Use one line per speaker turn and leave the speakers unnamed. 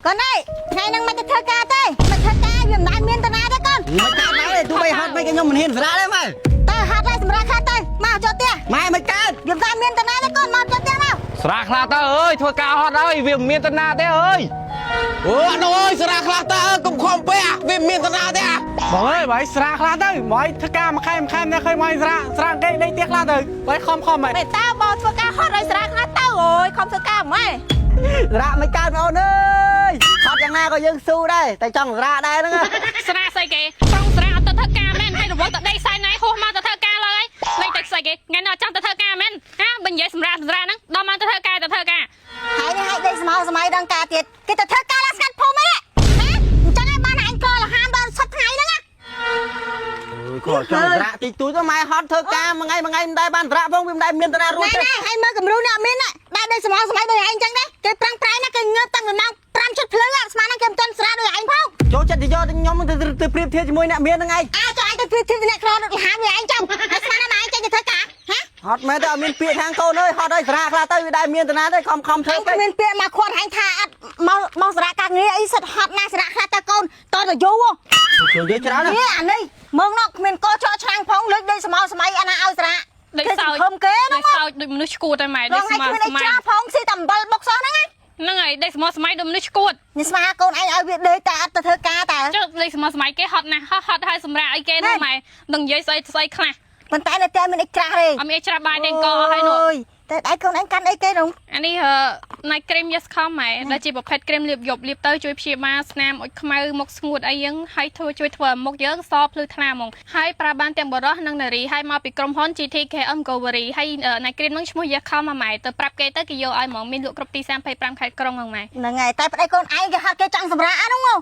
con ơi ngày năng mày thơ ca tê mày thơ ca giùm đại miên tao đấy con
mày ca này tụi bay hát mấy cái nhóm mình hiền ra đấy mày
tao hát lại sầm ra khát tê mau cho tia
mày ca
giùm đại miên tao đấy con mau cho tia nào
ស្រាខ្លាតើអើយធ្វើការហត់ហើយវាមិនមានតាណាទេអើយ
អូអត់អើយស្រាខ្លះតើកុំខំពេកវាមានតាណាទេ
បងអើយបើស្រាខ្លាទៅបើធ្វើការមួយខែនេះឃើញមកស្រាគេដេកទៀតខ្លាទៅបើខំហ៎
mày tao bỏធ្វើការហត់ឲ្យស្រាខ្លាតើអើយខំធ្វើការម៉េច
ស្រាមិនកើតបងអើយហត់យ៉ាងណាក៏យើងស៊ូដែរតែចង់ស្រាដែរហ្នឹង
ស្រាស្អីគេប្រងស្រាអត់ទៅធ្វើការមែនហើយរវល់ទៅដេកសាយណៃហោះមកទៅធ្វើការឡើយលេងតែស្អីគេថ្ងៃនេះអត់ចង់ទៅធ្វើការមែនហាបើនិយាយសម្រាប់ហ្នឹងដល់មកទៅធ្វើការហើយនេះ
ហើយដេកស្មោសម័យដល់ការទៀតគេទៅធ្វើការឡើងស្កាត់ភូមិហ៎អញ្ចឹងឲ្យបានអញកលហាមដល់សប្តាហ៍ថ្ងៃហ្នឹង
ក៏ចង់ស្រាតិចតួចទៅម៉ែហត់ធ្វើការមួយថ្ងៃមិនដែរបានស្រាផងវាមិនដែរមានតាណារួចទេ
ណែហើយមើលគំរូនេះអត់មានដែរដេកស្មោសម័យដូចឯងអញ្ចឹងដែរគេប្រាំងប្រៃណាគេងើបតាំងពីម៉ោង5ជិតភ្លឺស្មានណាគេមិនទាន់ស្រាដូចឯងផង
ចូលចិត្តយកខ្ញុំទៅប្រៀបធៀបជាមួយអ្នកមានហ្នឹងឯង
អើចុះឯងទៅព្រៀបធៀបអ្នកក្រដូចហាមវាឯងចាំហើយស្មានណាឯងចេញទៅធ្វើការហ៎
ហត់មែនទៅអត់មានពាក្យខាងកូនអើយហត់ឲ្យស្រាខ្លះទៅវាដែរមានតាណាទេខំធ្វើ
អញគ្មានពាក្យមកខាត់ហែងថាអត់មកសារៈការងារអីសិតហត់ណាសារៈខ្លះតើកូនតទៅយូរ
ជួយនិយាយច្រើនណា
នេះអានេះមើងនោះគ្មានកោចកឆ្លាំងផងលើកដេកស្មោសម័យអាណាឲ្យសារៈ
ដេកសោច
ខំគេហ្នឹង
សោចដូចមនុស្សឈួតតែម៉ែ
ដ
ដេក
ង
ស្
ឯង
មា
គ្មានអី
ស្មា
ច្រើនផងស៊ីតែអំបិលបុកសោះហ្នឹង
ហ្នឹងហើយដេកស្មាសម័យដូចមនុស្សឈួត
នេះស្មាកូនឯងឲ្យវាដេកតែអត់ទៅធ្វើការតើ
ចុះដេកស្មាសម័យគេហត់ណាស់ហត់ហើយសម្រាប់អីគេនោះម៉ែនឹងនិយាយស្អីខ្លះ
ប៉ុន្តែនៅតែមានអីក្រាស់ទេ
អត់មានច្រាស់បាយទេកអស់ហើយនោះ
តែឯងកូនឯងកាន់អីគេនោះ
អានេះណៃក្រេម Yes Com ម៉ែដែលជាប្រភេទក្រេមលាបយប់លាបទៅជួយព្យាបាលស្នាមអុចខ្មៅមុខស្ងួតអីយើងហើយជួយធ្វើមុខយើងសភ្លឺថ្លាហ្មងហើយប្រើបានទាំងបរិះនិងនារីហើយមកពីក្រុមហ៊ុន GTKM Govery ហើយណៃក្រេមនឹងឈ្មោះ Yes Com ម៉ែទៅប្រាប់គេទៅគេយកឲ្យហ្មងមានលក់គ្រប់ទី25ខេត្តក្រុងហ្នឹងម៉ែ
ហ្នឹងហើយតែប្តីកូនឯងគេហត់គេចង់សម្រាប់អានោះ